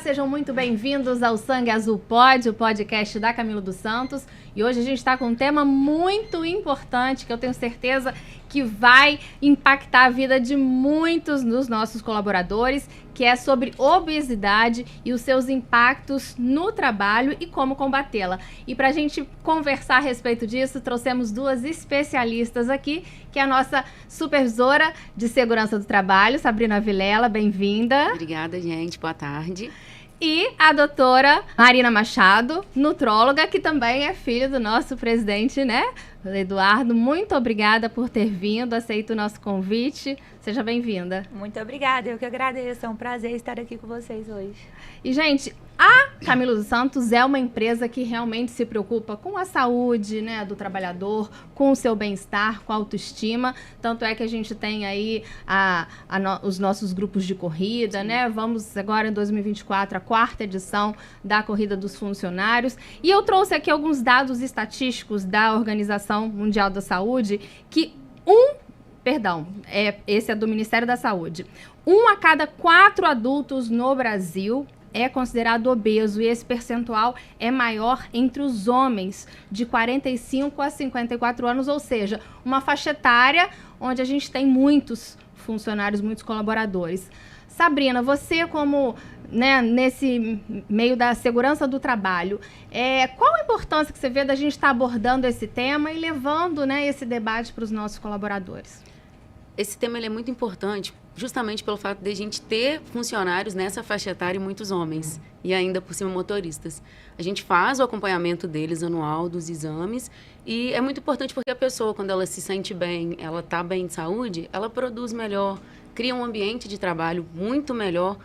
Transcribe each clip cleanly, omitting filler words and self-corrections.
sejam muito bem-vindos ao Sangue Azul Pod, o podcast da Camilo dos Santos. E hoje a gente está com um tema muito importante que eu tenho certeza que vai impactar a vida de muitos dos nossos colaboradores, que é sobre obesidade e os seus impactos no trabalho e como combatê-la. E para a gente conversar a respeito disso, trouxemos duas especialistas aqui, que é a nossa supervisora de segurança do trabalho, Sabrina Vilela, bem-vinda. Obrigada, gente. Boa tarde. E a doutora Marina Machado, nutróloga, que também é filha do nosso presidente, né? Eduardo, muito obrigada por ter vindo, aceito o nosso convite. Seja bem-vinda. Muito obrigada, eu que agradeço. É um prazer estar aqui com vocês hoje. E, gente, a Camilo dos Santos é uma empresa que realmente se preocupa com a saúde, né, do trabalhador, com o seu bem-estar, com a autoestima. Tanto é que a gente tem aí os nossos grupos de corrida, né? Vamos agora em 2024, a 4ª edição da Corrida dos Funcionários. E eu trouxe aqui alguns dados estatísticos da Organização Mundial da Saúde, que esse é do Ministério da Saúde. 1 a cada 4 adultos no Brasil é considerado obeso e esse percentual é maior entre os homens de 45 a 54 anos, ou seja, uma faixa etária onde a gente tem muitos funcionários, muitos colaboradores. Sabrina, você como, né, nesse meio da segurança do trabalho, qual a importância que você vê da gente estar abordando esse tema e levando, né, esse debate para os nossos colaboradores? Esse tema ele é muito importante justamente pelo fato de a gente ter funcionários nessa faixa etária e muitos homens, e ainda por cima motoristas. A gente faz o acompanhamento deles anual, dos exames, e é muito importante porque a pessoa, quando ela se sente bem, ela está bem de saúde, ela produz melhor, cria um ambiente de trabalho muito melhor,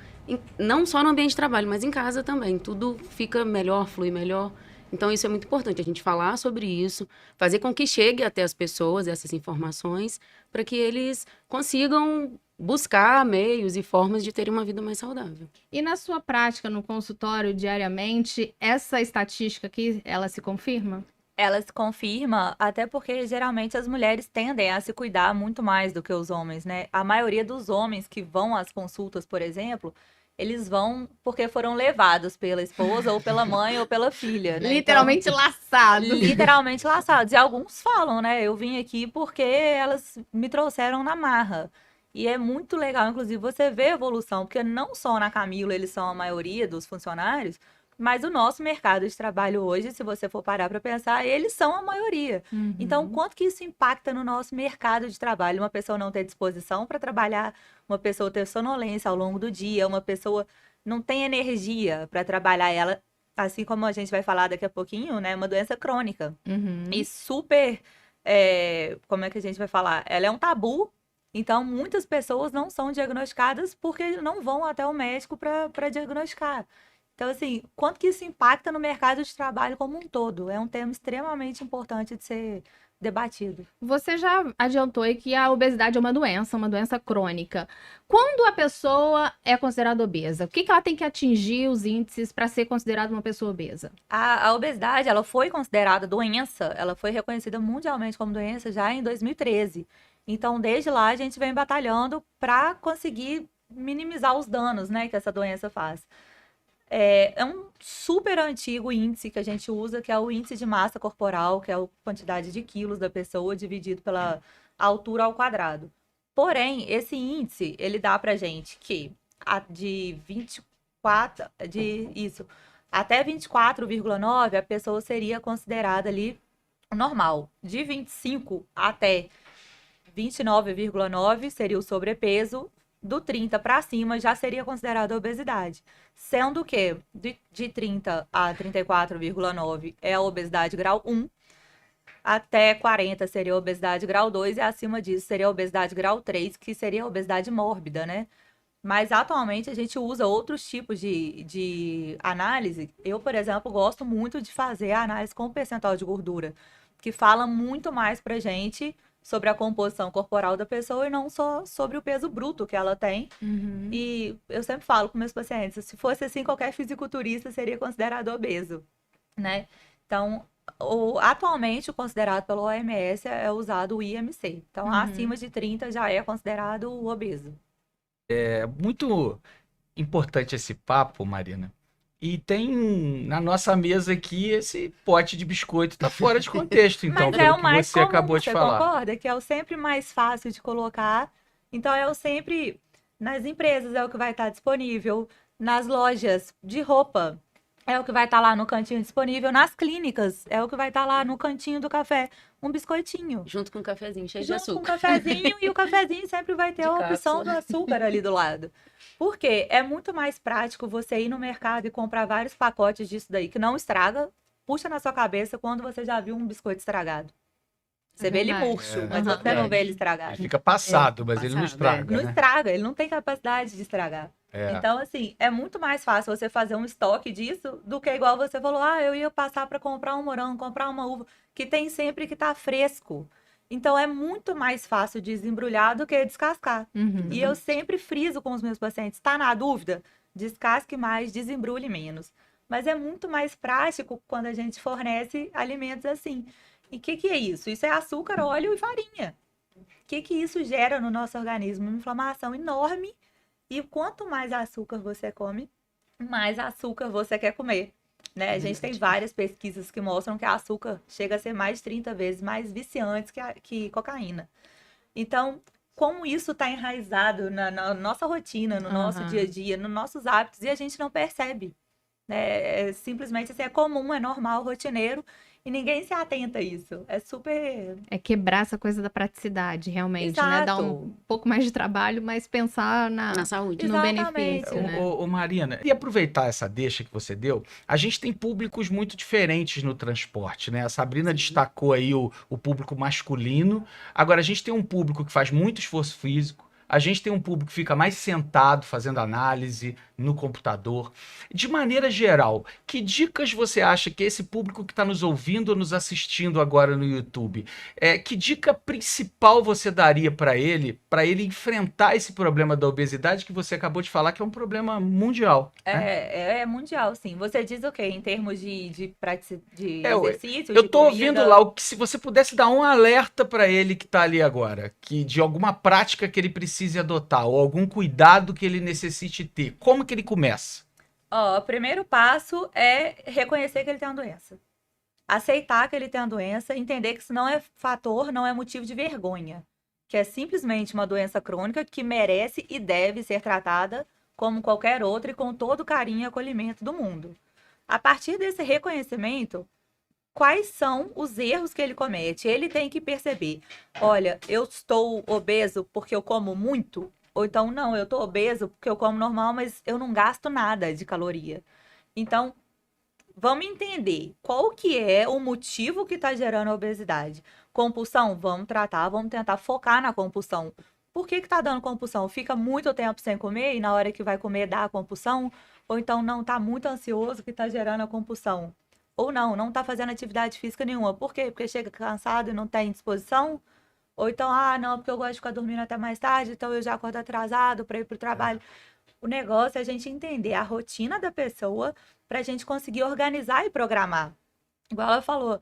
não só no ambiente de trabalho, mas em casa também. Tudo fica melhor, flui melhor. Então, isso é muito importante, a gente falar sobre isso, fazer com que chegue até as pessoas essas informações, para que eles consigam buscar meios e formas de terem uma vida mais saudável. E na sua prática, no consultório, diariamente, essa estatística aqui, ela se confirma? Ela se confirma, até porque geralmente as mulheres tendem a se cuidar muito mais do que os homens, né? A maioria dos homens que vão às consultas, por exemplo, eles vão porque foram levados pela esposa, ou pela mãe, ou pela filha, né? Literalmente então, laçados. Literalmente laçados. E alguns falam, né? Eu vim aqui porque elas me trouxeram na marra. E é muito legal, inclusive, você ver a evolução, porque não só na Camilo eles são a maioria dos funcionários, mas o nosso mercado de trabalho hoje, se você for parar para pensar, eles são a maioria. Uhum. Então, quanto que isso impacta no nosso mercado de trabalho? Uma pessoa não ter disposição para trabalhar, uma pessoa ter sonolência ao longo do dia, uma pessoa não tem energia para trabalhar ela, assim como a gente vai falar daqui a pouquinho, né? Uma doença crônica. Uhum. E super, como é que a gente vai falar? Ela é um tabu. Então, muitas pessoas não são diagnosticadas porque não vão até o médico para diagnosticar. Então, assim, quanto que isso impacta no mercado de trabalho como um todo? É um tema extremamente importante de ser debatido. Você já adiantou aí que a obesidade é uma doença crônica. Quando a pessoa é considerada obesa, o que ela tem que atingir os índices para ser considerada uma pessoa obesa? A obesidade, ela foi considerada doença, ela foi reconhecida mundialmente como doença já em 2013. Então, desde lá, a gente vem batalhando para conseguir minimizar os danos, né, que essa doença faz. É um super antigo índice que a gente usa, que é o índice de massa corporal, que é a quantidade de quilos da pessoa dividido pela altura ao quadrado. Porém, esse índice, ele dá pra gente que até 24,9 a pessoa seria considerada ali normal. De 25 até 29,9 seria o sobrepeso. Do 30 para cima já seria considerada obesidade. Sendo que de 30 a 34,9 é a obesidade grau 1, até 40 seria a obesidade grau 2 e acima disso seria a obesidade grau 3, que seria a obesidade mórbida, né? Mas atualmente a gente usa outros tipos de análise. Eu, por exemplo, gosto muito de fazer a análise com percentual de gordura, que fala muito mais pra gente sobre a composição corporal da pessoa e não só sobre o peso bruto que ela tem. Uhum. E eu sempre falo com meus pacientes, se fosse assim, qualquer fisiculturista seria considerado obeso, né? Então, atualmente, o considerado pela OMS é usado o IMC. Então, acima de 30 já é considerado obeso. É muito importante esse papo, Marina. E tem na nossa mesa aqui esse pote de biscoito, tá fora de contexto, então, Mas é pelo o que mais você comum, acabou de você falar. concorda? Que é o sempre mais fácil de colocar. Então, é o sempre nas empresas é o que vai estar disponível, nas lojas de roupa é o que vai estar lá no cantinho disponível, nas clínicas é o que vai estar lá no cantinho do café, um biscoitinho. Junto com um cafezinho cheio de Junto com o açúcar. cafezinho, e o cafezinho sempre vai ter De a opção cápsula. do açúcar ali do lado. Por quê? É muito mais prático você ir no mercado e comprar vários pacotes disso daí que não estraga. Puxa na sua cabeça quando você já viu um biscoito estragado. Você vê ele verdade. murcho, É, mas Aham. você não vê ele Ele estragado. fica passado, mas ele não passado, estraga, Não né? estraga, ele não tem capacidade de estragar. É. Então, assim, é muito mais fácil você fazer um estoque disso do que igual você falou, eu ia passar para comprar um morango, comprar uma uva, que tem sempre que tá fresco. Então, é muito mais fácil desembrulhar do que descascar. Uhum. E eu sempre friso com os meus pacientes, tá na dúvida? Descasque mais, desembrulhe menos. Mas é muito mais prático quando a gente fornece alimentos assim. E o que é isso? Isso é açúcar, óleo e farinha. O que isso gera no nosso organismo? Uma inflamação enorme. E quanto mais açúcar você come, mais açúcar você quer comer. Né? A gente tem várias pesquisas que mostram que açúcar chega a ser mais de 30 vezes mais viciante que cocaína. Então, como isso está enraizado na nossa rotina, no nosso dia a dia, nos nossos hábitos, e a gente não percebe. Né? Simplesmente assim, é comum, é normal, rotineiro, e ninguém se atenta a isso. É super. É quebrar essa coisa da praticidade, realmente, né? Dar um Exato. pouco mais de trabalho, mas pensar Na saúde. no Exatamente. benefício, né? Ô, Marina, e aproveitar essa deixa que você deu, a gente tem públicos muito diferentes no transporte, né? A Sabrina destacou aí o público masculino. Agora, a gente tem um público que faz muito esforço físico, a gente tem um público que fica mais sentado fazendo análise no computador. De maneira geral, que dicas você acha que esse público que está nos ouvindo ou nos assistindo agora no YouTube, que dica principal você daria para ele enfrentar esse problema da obesidade que você acabou de falar que é um problema mundial? Né? É mundial, sim. Você diz o quê? Em termos de Eu exercício, eu de tô ouvindo comida? lá o que se você pudesse dar um alerta para ele que tá ali agora, que de alguma prática que ele precise adotar ou algum cuidado que ele necessite ter, como que ele começa? Ó, o primeiro passo é reconhecer que ele tem uma doença. Aceitar que ele tem uma doença, entender que isso não é fator, não é motivo de vergonha. Que é simplesmente uma doença crônica que merece e deve ser tratada como qualquer outra e com todo o carinho e acolhimento do mundo. A partir desse reconhecimento, quais são os erros que ele comete? Ele tem que perceber, olha, eu estou obeso porque eu como muito, ou então não, eu estou obeso porque eu como normal, mas eu não gasto nada de caloria. Então, vamos entender qual que é o motivo que está gerando a obesidade. Compulsão, vamos tratar, vamos tentar focar na compulsão. Por que está dando compulsão? Fica muito tempo sem comer e na hora que vai comer dá a compulsão? Ou então não está muito ansioso que está gerando a compulsão? Ou não está fazendo atividade física nenhuma. Por quê? Porque chega cansado e não tem disposição? Ou então, não, porque eu gosto de ficar dormindo até mais tarde, então eu já acordo atrasado para ir para o trabalho. O negócio é a gente entender a rotina da pessoa para a gente conseguir organizar e programar. Igual ela falou,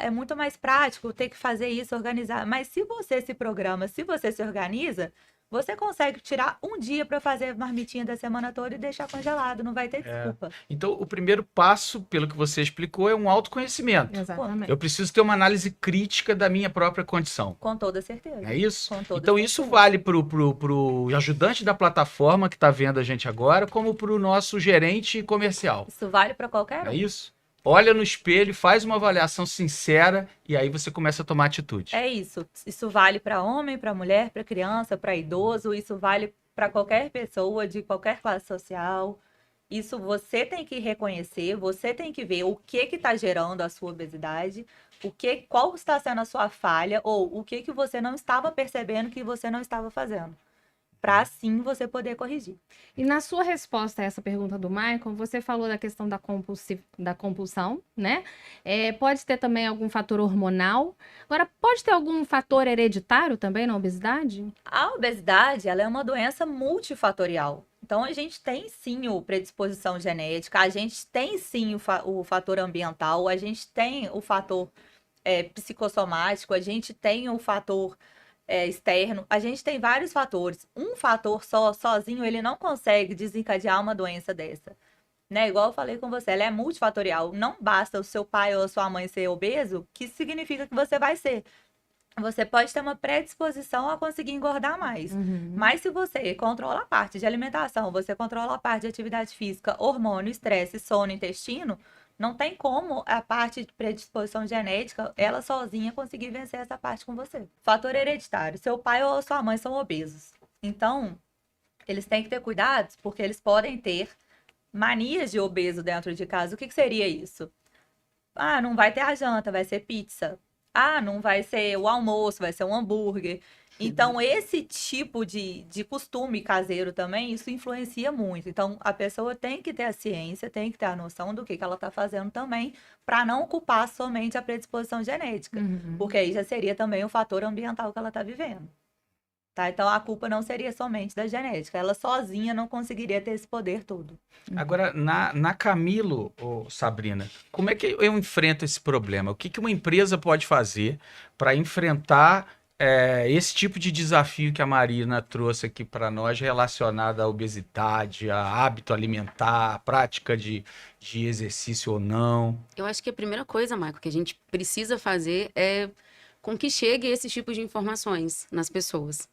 é muito mais prático ter que fazer isso, organizar. Mas se você se programa, se você se organiza, você consegue tirar um dia para fazer a marmitinha da semana toda e deixar congelado, não vai ter desculpa. Então, o primeiro passo, pelo que você explicou, é um autoconhecimento. Exatamente. Eu preciso ter uma análise crítica da minha própria condição. Com toda certeza. Não é isso? Com toda Então, certeza. isso vale pro ajudante da plataforma que está vendo a gente agora, como pro nosso gerente comercial. Isso vale para qualquer Não é um. isso? Olha no espelho, faz uma avaliação sincera e aí você começa a tomar atitude. É isso. Isso vale para homem, para mulher, para criança, para idoso. Isso vale para qualquer pessoa de qualquer classe social. Isso você tem que reconhecer, você tem que ver o que está gerando a sua obesidade, qual está sendo a sua falha ou o que você não estava percebendo que você não estava fazendo. Para assim você poder corrigir. E na sua resposta a essa pergunta do Michael, você falou da questão da compulsão, né? Pode ter também algum fator hormonal. Agora, pode ter algum fator hereditário também na obesidade? A obesidade, ela é uma doença multifatorial. Então, a gente tem sim o predisposição genética, a gente tem sim o fator ambiental, a gente tem o fator psicossomático, a gente tem o fator externo. A gente tem vários fatores. Um fator sozinho, ele não consegue desencadear uma doença dessa. Né? Igual eu falei com você, ela é multifatorial. Não basta o seu pai ou a sua mãe ser obeso, que significa que você vai ser. Você pode ter uma predisposição a conseguir engordar mais. Mas se você controla a parte de alimentação, você controla a parte de atividade física, hormônio, estresse, sono, intestino, não tem como a parte de predisposição genética, ela sozinha conseguir vencer essa parte com você. Fator hereditário. Seu pai ou sua mãe são obesos. Então, eles têm que ter cuidados, porque eles podem ter manias de obeso dentro de casa. O que seria isso? Ah, não vai ter a janta, vai ser pizza. Ah, não vai ser o almoço, vai ser um hambúrguer. Então, esse tipo de costume caseiro também, isso influencia muito. Então, a pessoa tem que ter a ciência, tem que ter a noção do que ela está fazendo também, para não culpar somente a predisposição genética. Porque aí já seria também o fator ambiental que ela está vivendo. Tá? Então, a culpa não seria somente da genética. Ela sozinha não conseguiria ter esse poder todo. Agora, na Camilo, Sabrina, como é que eu enfrento esse problema? O que uma empresa pode fazer para enfrentar esse tipo de desafio que a Marina trouxe aqui para nós, relacionado à obesidade, a hábito alimentar, a prática de exercício ou não? Eu acho que a primeira coisa, Marco, que a gente precisa fazer é com que chegue esse tipo de informações nas pessoas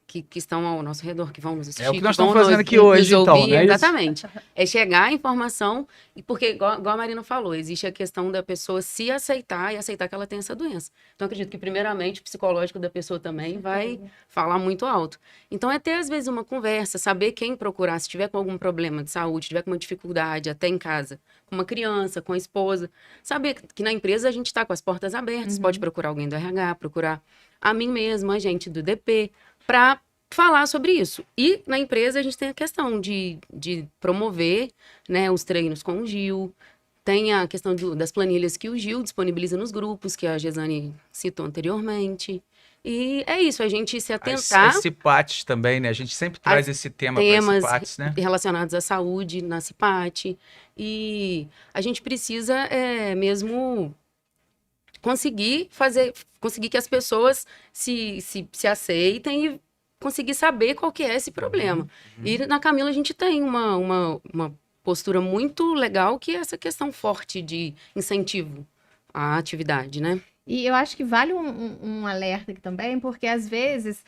que estão ao nosso redor, que vão nos assistir. É o que nós estamos fazendo aqui hoje, então, né? Exatamente. É chegar a informação, e porque, igual a Marina falou, existe a questão da pessoa se aceitar e aceitar que ela tem essa doença. Então, acredito que, primeiramente, o psicológico da pessoa também vai falar muito alto. Então, é ter, às vezes, uma conversa, saber quem procurar, se tiver com algum problema de saúde, tiver com uma dificuldade, até em casa, com uma criança, com a esposa, saber que na empresa a gente está com as portas abertas, pode procurar alguém do RH, procurar a mim mesma, a gente do DP, para falar sobre isso. E na empresa a gente tem a questão de promover, né, os treinos com o Gil, tem a questão das planilhas que o Gil disponibiliza nos grupos, que a Gesane citou anteriormente. E é isso, a gente se atentar... As CIPATs também, né? A gente sempre traz esse tema para as CIPATs, né? Relacionados à saúde na CIPAT. E a gente precisa mesmo conseguir que as pessoas se aceitem e conseguir saber qual que é esse problema. E na Camila a gente tem uma postura muito legal, que é essa questão forte de incentivo à atividade, né? E eu acho que vale um alerta aqui também, porque às vezes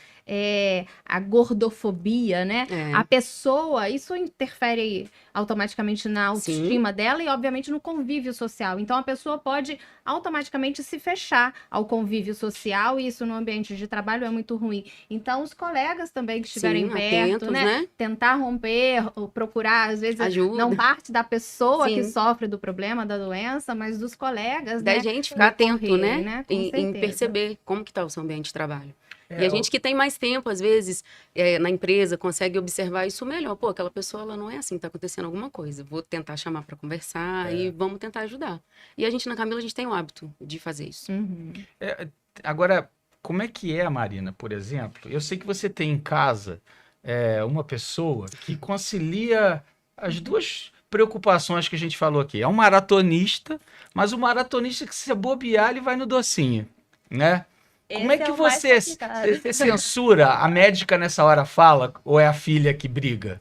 a gordofobia, né? A pessoa, isso interfere automaticamente na autoestima dela e, obviamente, no convívio social. Então, a pessoa pode automaticamente se fechar ao convívio social e isso no ambiente de trabalho é muito ruim. Então, os colegas também que estiverem perto, atentos, né? Tentar romper, ou procurar, às vezes, ajuda. Não parte da pessoa que sofre do problema, da doença, mas dos colegas, da gente ficar atento, né? Em perceber como que está o seu ambiente de trabalho. E a gente que tem mais tempo, às vezes, na empresa, consegue observar isso melhor. Pô, aquela pessoa, ela não é assim, tá acontecendo alguma coisa. Vou tentar chamar para conversar e vamos tentar ajudar. E a gente, na Camila, a gente tem o hábito de fazer isso. Agora, como é que é, Marina, por exemplo? Eu sei que você tem em casa uma pessoa que concilia as duas preocupações que a gente falou aqui. É um maratonista, mas o maratonista que se bobear, ele vai no docinho, né? Como é que você censura? A médica nessa hora fala ou é a filha que briga?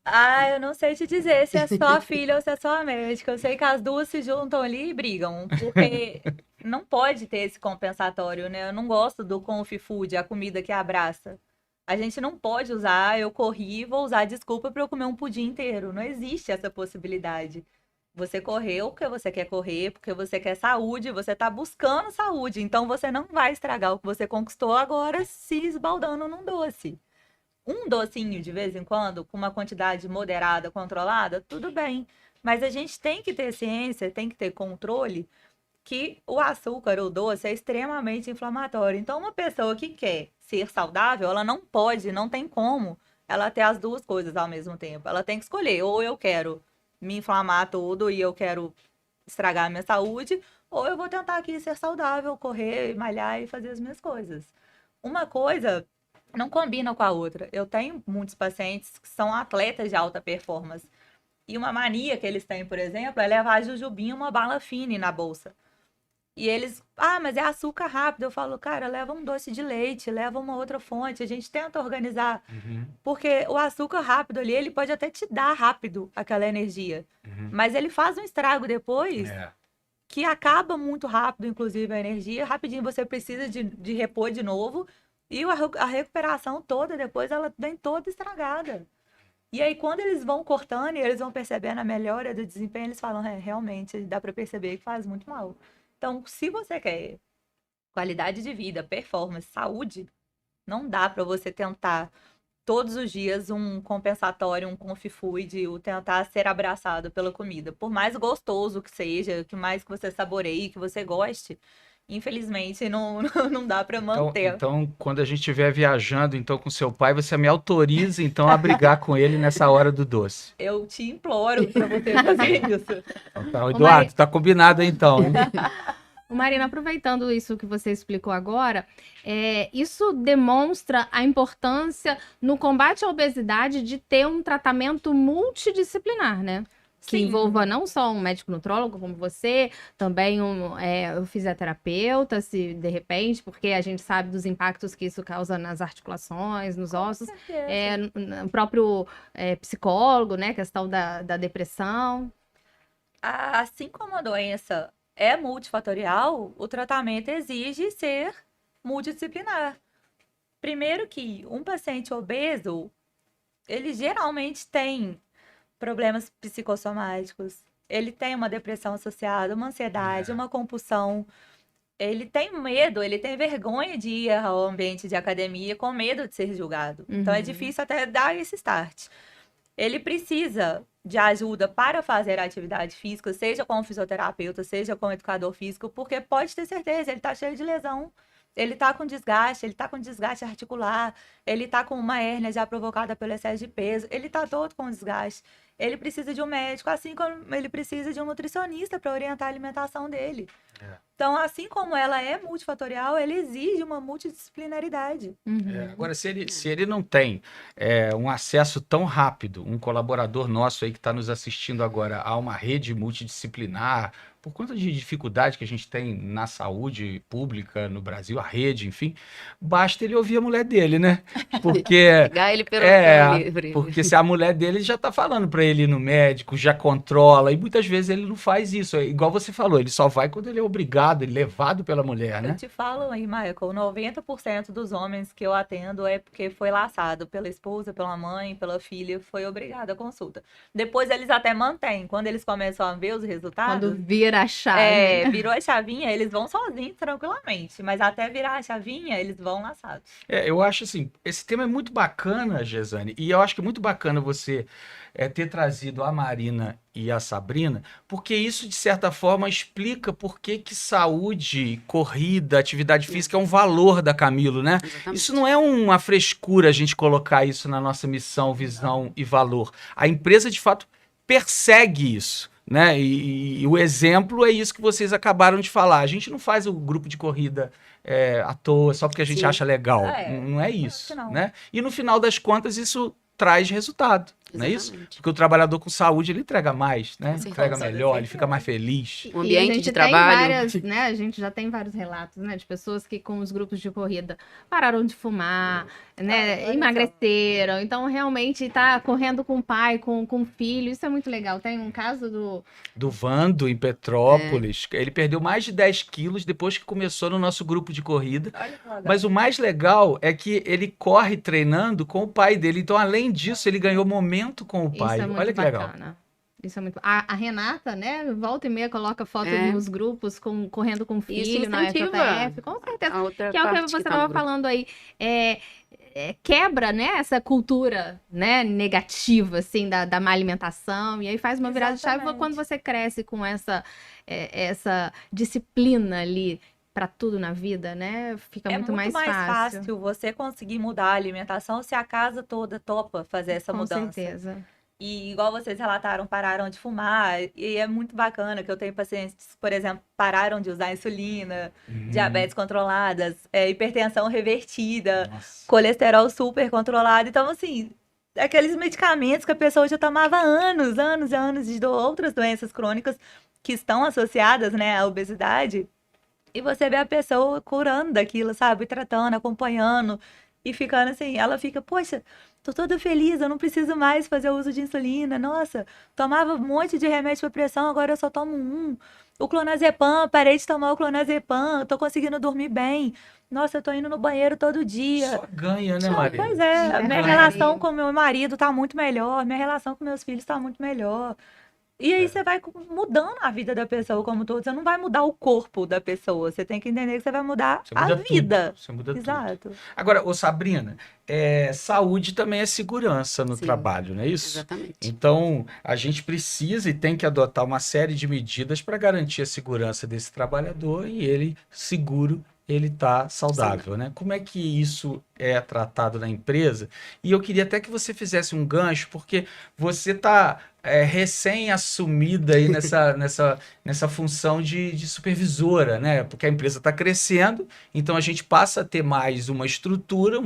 Ah, eu não sei te dizer se é só a filha ou se é só a médica. Eu sei que as duas se juntam ali e brigam, porque não pode ter esse compensatório, né? Eu não gosto do comfy food, a comida que abraça. A gente não pode usar, eu corri, vou usar desculpa para eu comer um pudim inteiro. Não existe essa possibilidade. Você correu porque você quer correr, porque você quer saúde, você está buscando saúde. Então, você não vai estragar o que você conquistou agora se esbaldando num doce. Um docinho de vez em quando, com uma quantidade moderada, controlada, tudo bem. Mas a gente tem que ter ciência, tem que ter controle, que o açúcar, o doce, é extremamente inflamatório. Então, uma pessoa que quer ser saudável, ela não pode, não tem como ela ter as duas coisas ao mesmo tempo. Ela tem que escolher, ou eu quero me inflamar tudo e eu quero estragar a minha saúde, ou eu vou tentar aqui ser saudável, correr, malhar e fazer as minhas coisas. Uma coisa não combina com a outra. Eu tenho muitos pacientes que são atletas de alta performance. E uma mania que eles têm, por exemplo, é levar jujubinha, uma bala fine na bolsa. E eles, mas é açúcar rápido. Eu falo, cara, leva um doce de leite, leva uma outra fonte. A gente tenta organizar. Porque o açúcar rápido ali, ele pode até te dar rápido aquela energia. Mas ele faz um estrago depois que acaba muito rápido, inclusive, a energia. Rapidinho você precisa de repor de novo. E a recuperação toda, depois, ela vem toda estragada. E aí, quando eles vão cortando e eles vão percebendo a melhora do desempenho, eles falam, realmente, dá para perceber que faz muito mal. Então, se você quer qualidade de vida, performance, saúde, não dá para você tentar todos os dias um compensatório, um comfy food, ou tentar ser abraçado pela comida. Por mais gostoso que seja, que mais que você saboreie, que você goste, infelizmente não dá para manter. Então, quando a gente estiver viajando então com seu pai, você me autoriza então a brigar com ele nessa hora do doce. Eu te imploro para você fazer isso. Então, tá, Eduardo, tá combinado então, hein? Marina, aproveitando isso que você explicou agora, isso demonstra a importância no combate à obesidade de ter um tratamento multidisciplinar, né? Que envolva não só um médico nutrólogo como você, também um fisioterapeuta, se de repente, porque a gente sabe dos impactos que isso causa nas articulações, nos ossos, o próprio psicólogo, né? Questão da depressão. Assim como a doença é multifatorial, o tratamento exige ser multidisciplinar. Primeiro que um paciente obeso, ele geralmente tem problemas psicossomáticos, ele tem uma depressão associada, uma ansiedade, uma compulsão, ele tem medo, ele tem vergonha de ir ao ambiente de academia com medo de ser julgado. Então é difícil até dar esse start. Ele precisa de ajuda para fazer atividade física, seja com um fisioterapeuta, seja com um educador físico, porque pode ter certeza, ele está cheio de lesão, ele está com desgaste articular, ele está com uma hérnia já provocada pelo excesso de peso, ele está todo com desgaste. Ele precisa de um médico, assim como ele precisa de um nutricionista para orientar a alimentação dele. Então, assim como ela é multifatorial, ele exige uma multidisciplinaridade. Agora, se ele não tem um acesso tão rápido, um colaborador nosso aí que está nos assistindo agora a uma rede multidisciplinar, por conta de dificuldade que a gente tem na saúde pública no Brasil, a rede, enfim, basta ele ouvir a mulher dele, né? Porque pegar ele pelo livre. Porque se a mulher dele já está falando para ele ir no médico, já controla, e muitas vezes ele não faz isso. Igual você falou, ele só vai quando ele é obrigado, levado pela mulher, né? Eu te falo aí, Michael, 90% dos homens que eu atendo é porque foi laçado pela esposa, pela mãe, pela filha, foi obrigado à consulta. Depois eles até mantêm, quando eles começam a ver os resultados. Quando vira a chave. Virou a chavinha, eles vão sozinhos, tranquilamente. Mas até virar a chavinha, eles vão laçados. Eu acho assim, esse tema é muito bacana, Gesane, e eu acho que é muito bacana você ter trazido a Marina e a Sabrina, porque isso, de certa forma, explica por que saúde, corrida, atividade física é um valor da Camilo, né? Exatamente. Isso não é uma frescura a gente colocar isso na nossa missão, visão e valor. A empresa, de fato, persegue isso, né? E o exemplo é isso que vocês acabaram de falar. A gente não faz o grupo de corrida à toa, só porque a gente acha legal. Não é isso, não. né? E no final das contas, isso traz resultado, não é isso? Exatamente. Porque o trabalhou com saúde, ele entrega mais, né? certeza. Entrega melhor, ele fica mais feliz. O E a ambiente gente de tem trabalho. a gente já tem vários relatos, né, de pessoas que com os grupos de corrida pararam de fumar, né, olha emagreceram. Então, realmente, tá correndo com o pai, com o filho. Isso é muito legal. Tem um caso Do Vando, em Petrópolis, ele perdeu mais de 10 quilos depois que começou no nosso grupo de corrida. Olha que legal. Mas o mais legal é que ele corre treinando com o pai dele. Então, além disso, ele ganhou momento com o pai. Isso é muito Olha que legal. bacana. Isso é muito... A Renata, né, volta e meia coloca foto nos grupos correndo com o filho Isso na incentiva FJF, com certeza. A outra Que é o que parte você tá no estava grupo. falando aí. Quebra, né, essa cultura, né, negativa, assim, da má alimentação. E aí faz uma virada de chave Exatamente. quando você cresce com essa disciplina ali para tudo na vida, né? Fica muito mais fácil. você conseguir mudar a alimentação se a casa toda topa fazer essa Com mudança. certeza. E igual vocês relataram, pararam de fumar. E é muito bacana que eu tenho pacientes, por exemplo, pararam de usar insulina, diabetes controladas, hipertensão revertida, Nossa. colesterol super controlado. Então, assim, aqueles medicamentos que a pessoa já tomava há anos de outras doenças crônicas que estão associadas, né, à obesidade, E você vê a pessoa curando daquilo, sabe? Tratando, acompanhando e ficando assim. Ela fica, poxa, tô toda feliz, eu não preciso mais fazer o uso de insulina. Nossa, tomava um monte de remédio para pressão, agora eu só tomo um. O clonazepam, parei de tomar o clonazepam, tô conseguindo dormir bem. Nossa, eu tô indo no banheiro todo dia. Só ganha, né, Só- Maria? Pois é, Só minha ganha. relação com meu marido tá muito melhor, minha relação com meus filhos tá muito melhor. E aí você vai mudando a vida da pessoa como um todo. Você não vai mudar o corpo da pessoa. Você tem que entender que você vai mudar Você a muda vida. tudo. Você muda tudo. Exato. Agora, ô Sabrina, saúde também é segurança no Sim. trabalho, não é isso? Exatamente. Então, a gente precisa e tem que adotar uma série de medidas para garantir a segurança desse trabalhador e ele seguro, ele tá saudável, né? Como é que isso é tratado na empresa? E eu queria até que você fizesse um gancho, porque você tá recém-assumida aí nessa função de supervisora, né? Porque a empresa está crescendo, então a gente passa a ter mais uma estrutura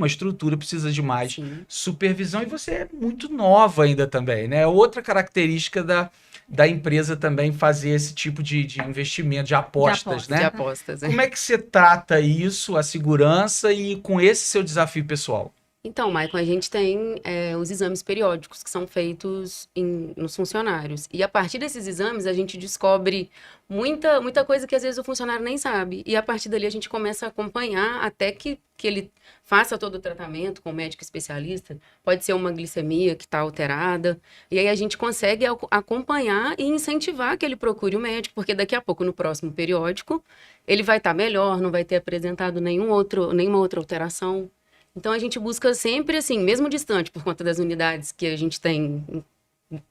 precisa de mais Sim. supervisão, e você é muito nova ainda também, né? Outra característica da empresa também fazer esse tipo de investimento, de apostas, apostas. De né? apostas, Como é que você trata isso, a segurança, e com esse seu desafio pessoal? Então, Maicon, a gente tem os exames periódicos que são feitos nos funcionários. E a partir desses exames, a gente descobre muita coisa que às vezes o funcionário nem sabe. E a partir dali a gente começa a acompanhar até que ele faça todo o tratamento com o médico especialista. Pode ser uma glicemia que está alterada. E aí a gente consegue acompanhar e incentivar que ele procure o médico, porque daqui a pouco, no próximo periódico, ele vai estar melhor, não vai ter apresentado nenhuma outra alteração. Então, a gente busca sempre, assim, mesmo distante, por conta das unidades que a gente tem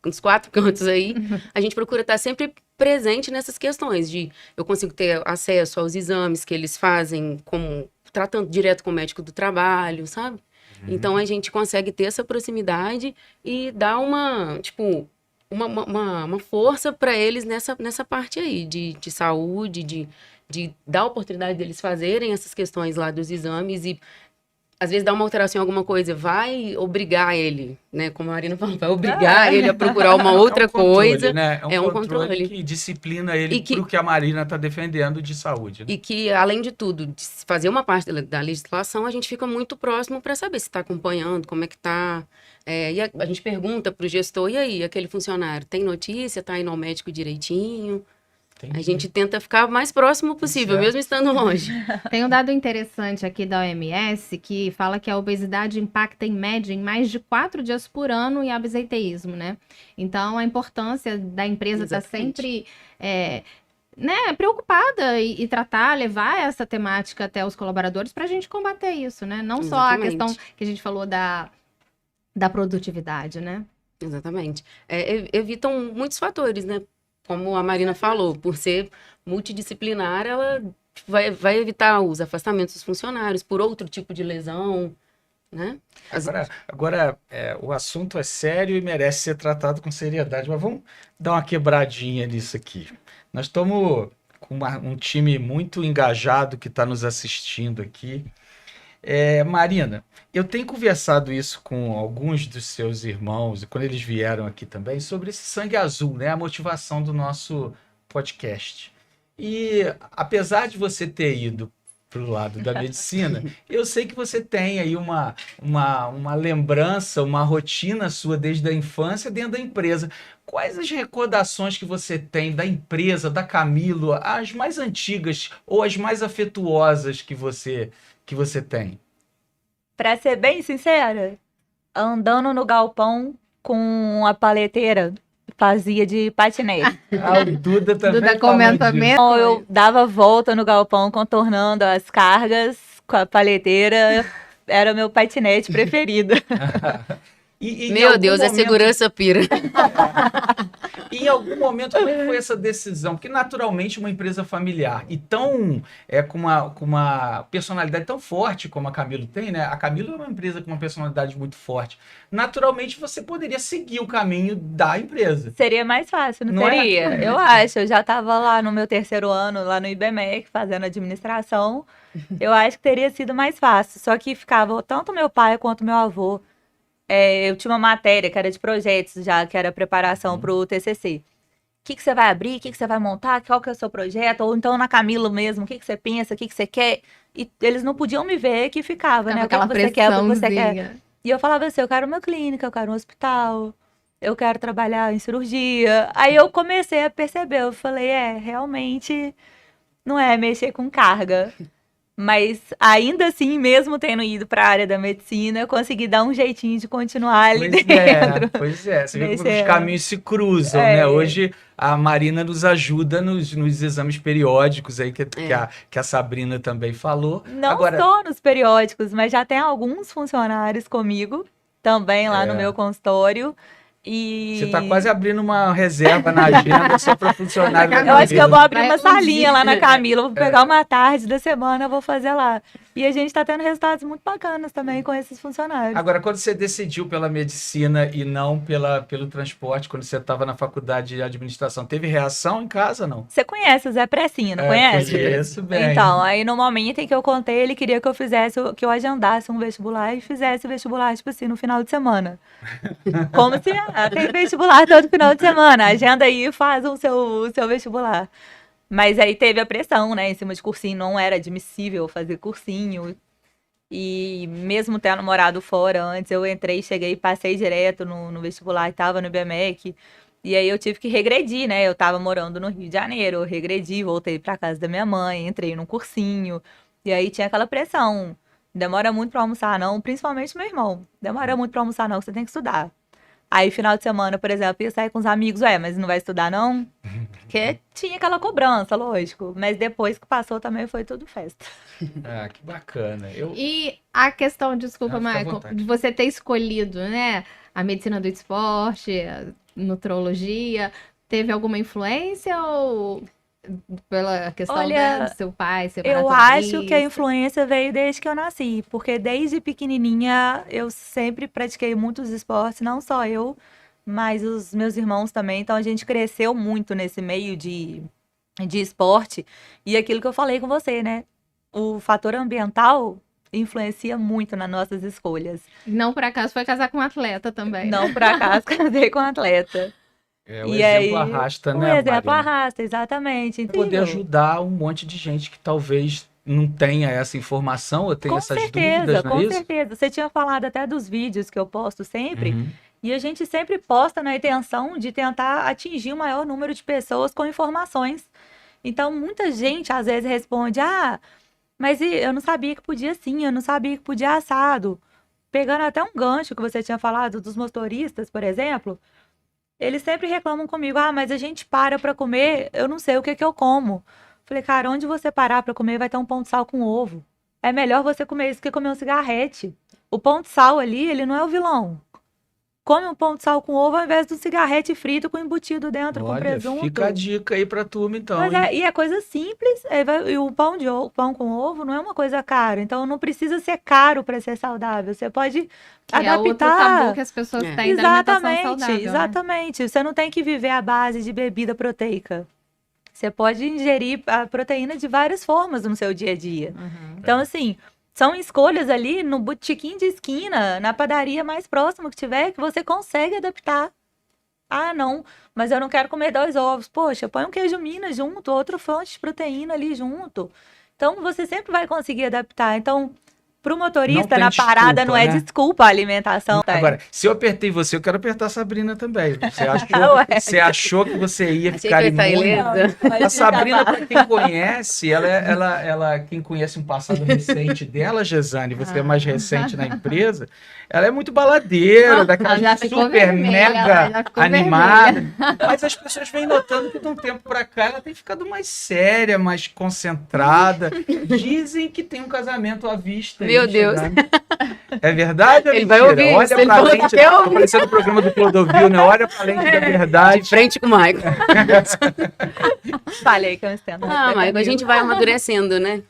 nos 4 cantos aí, a gente procura estar sempre presente nessas questões de eu consigo ter acesso aos exames que eles fazem, tratando direto com o médico do trabalho, sabe? Então, a gente consegue ter essa proximidade e dar uma força para eles nessa parte aí de saúde, de dar a oportunidade deles fazerem essas questões lá dos exames e às vezes dá uma alteração em alguma coisa, vai obrigar ele, né? Como a Marina falou, vai obrigar ele a procurar uma outra coisa. Né? É um controle controle. que disciplina ele E que- pro que a Marina está defendendo de saúde, né? E que, além de tudo, de fazer uma parte da legislação, a gente fica muito próximo para saber se está acompanhando, como é que está. E a gente pergunta para o gestor, e aí, aquele funcionário, tem notícia, está indo ao médico direitinho? Entendi. A gente tenta ficar o mais próximo possível, Certo. mesmo estando longe. Tem um dado interessante aqui da OMS que fala que a obesidade impacta em média em mais de 4 dias por ano em absenteísmo, né? Então, a importância da empresa estar Exatamente. sempre preocupada e tratar, levar essa temática até os colaboradores para a gente combater isso, né? Não só a Exatamente. questão que a gente falou da produtividade, né? Exatamente. Evitam muitos fatores, né? Como a Marina falou, por ser multidisciplinar, ela vai evitar os afastamentos dos funcionários por outro tipo de lesão, né? Agora, o assunto é sério e merece ser tratado com seriedade, mas vamos dar uma quebradinha nisso aqui. Nós estamos com um time muito engajado que está nos assistindo aqui. Marina, eu tenho conversado isso com alguns dos seus irmãos, e quando eles vieram aqui também, sobre esse sangue azul, né? A motivação do nosso podcast. E apesar de você ter ido para o lado da medicina, eu sei que você tem aí uma lembrança, uma rotina sua desde a infância dentro da empresa. Quais as recordações que você tem da empresa, da Camilo, as mais antigas ou as mais afetuosas que você tem? Pra ser bem sincera, andando no galpão com a paleteira, fazia de patinete. O Duda também Duda falou comenta disso. mesmo. Então, eu dava volta no galpão, contornando as cargas com a paleteira. Era o meu patinete preferido. E em Meu algum Deus, a momento- segurança pira. E em algum momento, como é que foi essa decisão? Porque naturalmente uma empresa familiar e tão com uma personalidade tão forte como a Camilo tem, né? A Camilo é uma empresa com uma personalidade muito forte. Naturalmente você poderia seguir o caminho da empresa. Seria mais fácil, não Não é? seria? Eu acho. Eu já estava lá no meu 3º ano, lá no IBMEC, fazendo administração. Eu acho que teria sido mais fácil. Só que ficava tanto meu pai quanto meu avô. Eu tinha uma matéria que era de projetos já, que era preparação para o TCC. que você vai abrir, o que você vai montar, qual que é o seu projeto, ou então na Camila mesmo, o que você pensa, o que você quer. E eles não podiam me ver que ficava, né? O que você quer, o que você quer. E eu falava assim, eu quero uma clínica, eu quero um hospital, eu quero trabalhar em cirurgia. Aí eu comecei a perceber, eu falei, realmente não é mexer com carga. Mas ainda assim, mesmo tendo ido para a área da medicina, eu consegui dar um jeitinho de continuar ali dentro. Pois é. Você vê como os caminhos se cruzam, né? Hoje a Marina nos ajuda nos exames periódicos aí que a Sabrina também falou. Não só nos periódicos, mas já tem alguns funcionários comigo também lá no meu consultório. E... Você tá quase abrindo uma reserva na agenda só para funcionário. Eu acho que eu vou abrir uma salinha lá na Camila. Vou pegar uma tarde da semana, vou fazer lá. E a gente tá tendo resultados muito bacanas também com esses funcionários. Agora, quando você decidiu pela medicina e não pelo transporte, quando você estava na faculdade de administração, teve reação em casa, não? Você conhece o Zé Pressinha, não conhece? Conheço bem. Então, aí no momento em que eu contei, ele queria que eu agendasse um vestibular e fizesse vestibular, tipo assim, no final de semana. Como se tem vestibular todo final de semana. Agenda aí e faz o seu vestibular. Mas aí teve a pressão, né? Em cima de cursinho, não era admissível fazer cursinho. E mesmo tendo morado fora antes, eu entrei, cheguei, passei direto no vestibular e tava no IBMEC. E aí eu tive que regredir, né? Eu tava morando no Rio de Janeiro, eu regredi, voltei pra casa da minha mãe, entrei num cursinho. E aí tinha aquela pressão. Demora muito pra almoçar, não. Principalmente meu irmão. Demora muito pra almoçar, não, que você tem que estudar. Aí, final de semana, por exemplo, ia sair com os amigos, mas não vai estudar, não? Porque tinha aquela cobrança, lógico. Mas depois que passou, também foi tudo festa. Ah, que bacana. E a questão, desculpa, Michael, de você ter escolhido, né, a medicina do esporte, a nutrologia, teve alguma influência ou... pela questão do seu pai, ser eu acho que a influência veio desde que eu nasci, porque desde pequenininha eu sempre pratiquei muitos esportes, não só eu, mas os meus irmãos também, então a gente cresceu muito nesse meio de esporte, e aquilo que eu falei com você, né, o fator ambiental influencia muito nas nossas escolhas. Não por acaso foi casar com um atleta também. Não por acaso casei com um atleta. O exemplo arrasta, né? O exemplo arrasta, exatamente. Poder ajudar um monte de gente que talvez não tenha essa informação ou tenha essas dúvidas, não é isso? Com certeza. Você tinha falado até dos vídeos que eu posto sempre, e a gente sempre posta na intenção de tentar atingir o maior número de pessoas com informações. Então, muita gente às vezes responde, mas eu não sabia que podia assim, eu não sabia que podia assado. Pegando até um gancho que você tinha falado dos motoristas, por exemplo... Eles sempre reclamam comigo, mas a gente para comer, eu não sei o que eu como. Falei, cara, onde você parar pra comer vai ter um pão de sal com ovo. É melhor você comer isso que comer um cigarrete. O pão de sal ali, ele não é o vilão. Come um pão de sal com ovo ao invés de um cigarrete frito com embutido dentro, com presunto. Fica a dica aí pra turma, então. Mas e é coisa simples. E o pão com ovo não é uma coisa cara. Então não precisa ser caro para ser saudável. Você pode adaptar. É outro tabu que as pessoas têm da alimentação saudável. Exatamente. Você não tem que viver à base de bebida proteica. Você pode ingerir a proteína de várias formas no seu dia a dia. Então, assim... São escolhas ali no botequim de esquina, na padaria mais próxima que tiver, que você consegue adaptar. Não, mas eu não quero comer 2 ovos. Poxa, põe um queijo Minas junto, outra fonte de proteína ali junto. Então, você sempre vai conseguir adaptar. Então, pro motorista, na parada, não é desculpa a alimentação. Agora, se eu apertei você, eu quero apertar a Sabrina também. Você achou que você ia ficar imune? A Sabrina, para quem conhece, quem conhece um passado recente dela, Gesane, você é mais recente na empresa, ela é muito baladeira, daquela super mega animada. Mas as pessoas vêm notando que de um tempo para cá ela tem ficado mais séria, mais concentrada. Dizem que tem um casamento à vista. Meu Deus. É verdade ou ele vai ouvir Olha isso. Pra lente, tá parecendo o programa do Clodovil, né? Olha pra lente da verdade. De frente com o Michael. Falei que eu entendo. Michael, a gente vai amadurecendo, né?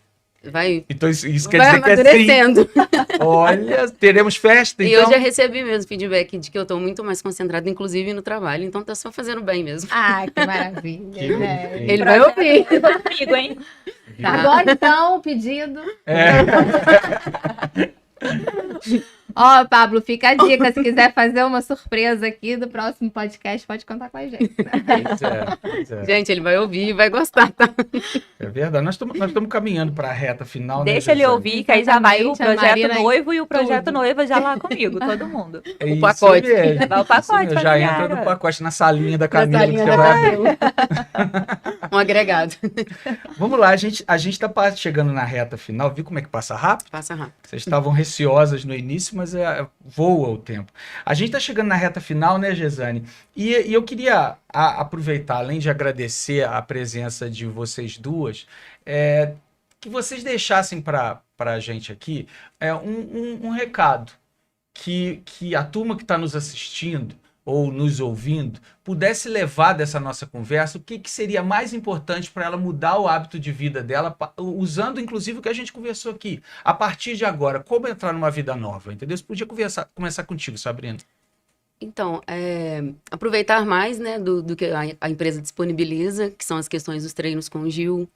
Então isso quer dizer que é sim. Olha, teremos festa, então. E eu já recebi mesmo feedback de que eu tô muito mais concentrada, inclusive no trabalho. Então tá só fazendo bem mesmo. Que maravilha. Né? Ele vai ouvir. Comigo, hein? Agora, então, o pedido. Ó, Pablo, fica a dica. Se quiser fazer uma surpresa aqui do próximo podcast, pode contar com a gente. Pois é. Gente, ele vai ouvir e vai gostar, tá? É verdade. Nós estamos caminhando para a reta final. Deixa né, ele Gisele? ouvir, que aí já vai o Exatamente, a projeto Marina em noivo e o projeto tudo. noiva já lá comigo, todo mundo. É O isso pacote. mesmo, Vai o pacote isso mesmo. Já familiar, entra no ué. pacote, na salinha da Camila que salinha você da vai abrir. Um agregado. Vamos lá, a gente tá chegando na reta final. Viu como é que passa rápido? Passa rápido. Vocês estavam receosas no início, mas voa o tempo. A gente está chegando na reta final, né, Gesane? E eu queria aproveitar, além de agradecer a presença de vocês duas, que vocês deixassem para a gente aqui um recado que a turma que está nos assistindo ou nos ouvindo pudesse levar dessa nossa conversa, o que seria mais importante para ela mudar o hábito de vida dela, usando inclusive o que a gente conversou aqui. A partir de agora, como entrar numa vida nova, entendeu? Você podia começar contigo, Sabrina. Então, aproveitar mais, né, do que a empresa disponibiliza, que são as questões dos treinos com o Gil.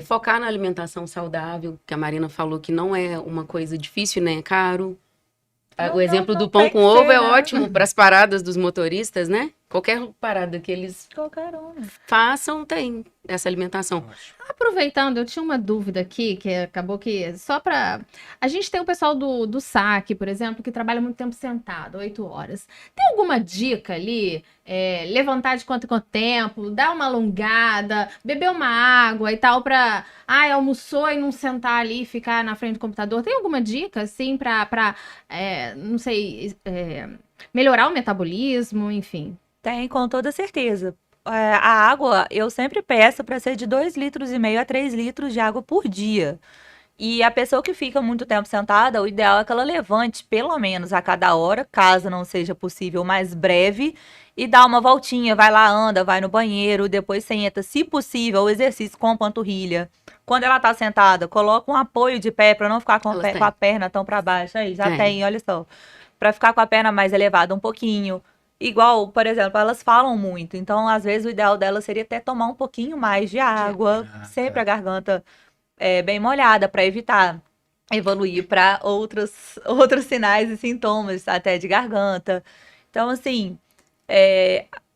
Focar na alimentação saudável, que a Marina falou que não é uma coisa difícil, né, é caro. O exemplo do pão tem com que ovo ser, é né? ótimo para as paradas dos motoristas, né? Qualquer parada que eles Qualquer um. façam tem essa alimentação. Aproveitando, eu tinha uma dúvida aqui, que acabou que só para... A gente tem o pessoal do SAC, por exemplo, que trabalha muito tempo sentado, 8 horas. Tem alguma dica ali? Levantar de quanto em quanto tempo, dar uma alongada, beber uma água e tal, para... almoçou e não sentar ali e ficar na frente do computador. Tem alguma dica, assim, para não sei, melhorar o metabolismo, enfim? Tem, com toda certeza. A água, eu sempre peço para ser de 2,5 litros a 3 litros de água por dia. E a pessoa que fica muito tempo sentada, o ideal é que ela levante pelo menos a cada hora, caso não seja possível, mais breve, e dá uma voltinha, vai lá, anda, vai no banheiro, depois senta, se possível, o exercício com panturrilha. Quando ela tá sentada, coloca um apoio de pé para não ficar com a perna tão para baixo. Aí, já tem, olha só. Para ficar com a perna mais elevada um pouquinho. Igual, por exemplo, elas falam muito, então às vezes o ideal delas seria até tomar um pouquinho mais de água, sempre a garganta bem molhada, para evitar evoluir para outros sinais e sintomas, até de garganta. Então, assim,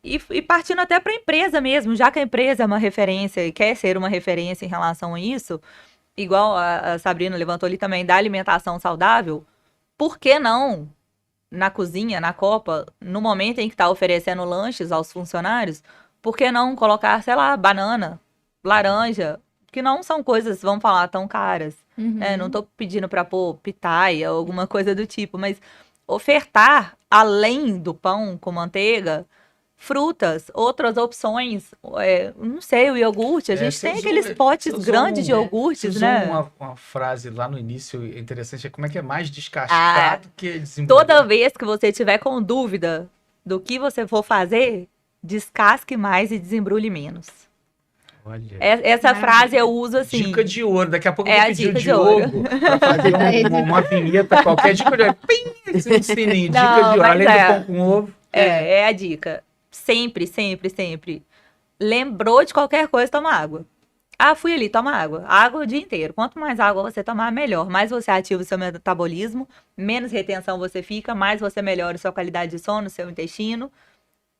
e partindo até para a empresa mesmo, já que a empresa é uma referência e quer ser uma referência em relação a isso, igual a Sabrina levantou ali também, da alimentação saudável, por que não? Na cozinha, na copa, no momento em que está oferecendo lanches aos funcionários, por que não colocar, sei lá, banana, laranja, que não são coisas, vamos falar, tão caras. Não estou pedindo para pôr pitaia ou alguma coisa do tipo, mas ofertar, além do pão com manteiga, frutas, outras opções, não sei, o iogurte, a gente tem aqueles potes grandes de iogurtes, né? Uma frase lá no início interessante, como é que é mais descascado que desenvolvido. Toda vez que você tiver com dúvida do que você for fazer, descasque mais e desembrulhe menos. Olha. Essa frase eu uso assim. Dica de ouro. Daqui a pouco eu vou pedir o dica de ouro. Diogo para fazer uma vinheta qualquer. Dica de ouro. Pim, assim, um sininho. Dica de ouro. Além do pão com ovo. É a dica. Sempre, sempre, sempre. Lembrou de qualquer coisa, toma água. Fui ali, toma água. Água o dia inteiro. Quanto mais água você tomar, melhor. Mais você ativa o seu metabolismo, menos retenção você fica, mais você melhora a sua qualidade de sono, seu intestino,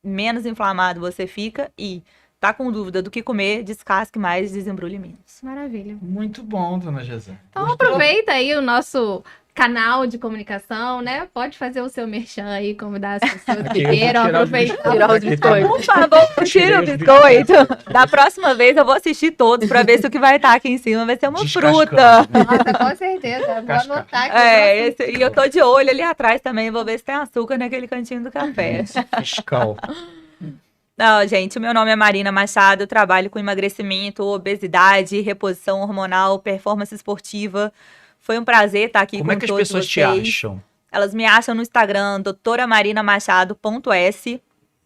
menos inflamado você fica e tá com dúvida do que comer, descasque mais, desembrulhe menos. Maravilha. Muito bom, dona Gesane. Então aproveita aí o nosso canal de comunicação, né? Pode fazer o seu merchan aí, convidar as pessoas que queiram aproveitar. Tirar os biscoitos. Por favor, tira o biscoito. Da próxima vez eu vou assistir todos pra ver se o que vai estar aqui em cima vai ser uma fruta. Nossa, com certeza. Vou anotar aqui. E eu tô de olho ali atrás também, vou ver se tem açúcar naquele cantinho do café. Fiscal. Não, gente, o meu nome é Marina Machado, eu trabalho com emagrecimento, obesidade, reposição hormonal, performance esportiva. Foi um prazer estar aqui com todos vocês. Como é que as pessoas te acham? Elas me acham no Instagram, doutoramarinamachado.s.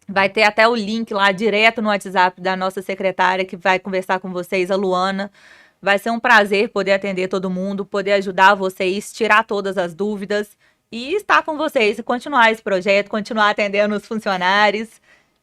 Vai ter até o link lá direto no WhatsApp da nossa secretária que vai conversar com vocês, a Luana. Vai ser um prazer poder atender todo mundo, poder ajudar vocês, tirar todas as dúvidas e estar com vocês e continuar esse projeto, continuar atendendo os funcionários.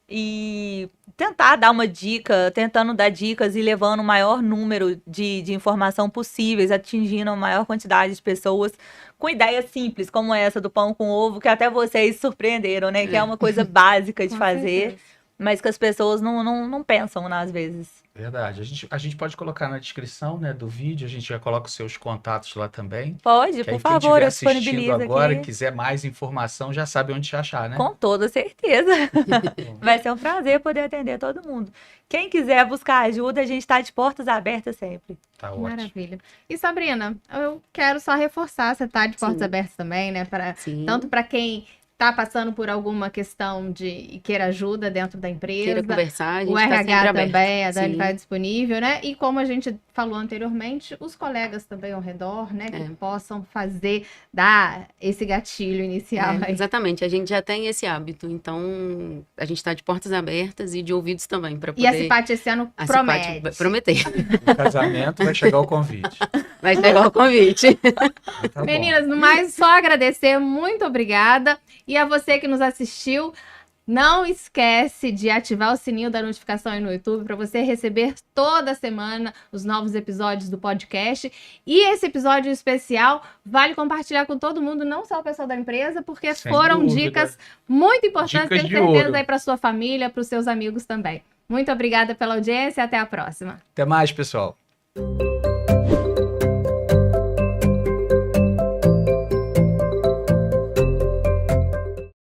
e tentar dar uma dica, tentando dar dicas e levando o maior número de informação possíveis, atingindo a maior quantidade de pessoas, com ideias simples, como essa do pão com ovo, que até vocês surpreenderam, né? Que é uma coisa básica de Com fazer, certeza. mas que as pessoas não pensam, né, às vezes. Verdade. A gente pode colocar na descrição, né, do vídeo, a gente já coloca os seus contatos lá também. Pode, Que aí por quem favor, estiver eu assistindo disponibilizo agora, aqui. quiser mais informação, já sabe onde te achar, né? Com toda certeza. Vai ser um prazer poder atender todo mundo. Quem quiser buscar ajuda, a gente está de portas abertas sempre. Tá ótimo. Maravilha. E Sabrina, eu quero só reforçar, você tá de portas Sim. abertas também, né? Sim. Tanto para quem tá passando por alguma questão de queira ajuda dentro da empresa. Queira conversar, a gente O tá sempre RH aberto. também, a Dani Sim. está disponível, né? E como a gente falou anteriormente, os colegas também ao redor, né? Que possam dar esse gatilho inicial aí. Exatamente, a gente já tem esse hábito, então a gente está de portas abertas e de ouvidos também para E a poder... Cipate esse ano A Cipate promete. vai prometer. No casamento vai chegar o convite. Vai pegar o convite. Tá bom. Meninas, no mais, só agradecer, muito obrigada. E a você que nos assistiu, não esquece de ativar o sininho da notificação aí no YouTube para você receber toda semana os novos episódios do podcast. E esse episódio especial vale compartilhar com todo mundo, não só o pessoal da empresa, porque Sem foram dúvida. dicas muito importantes, Dicas tenho de certeza ouro. aí para sua família, para os seus amigos também. Muito obrigada pela audiência, até a próxima. Até mais, pessoal.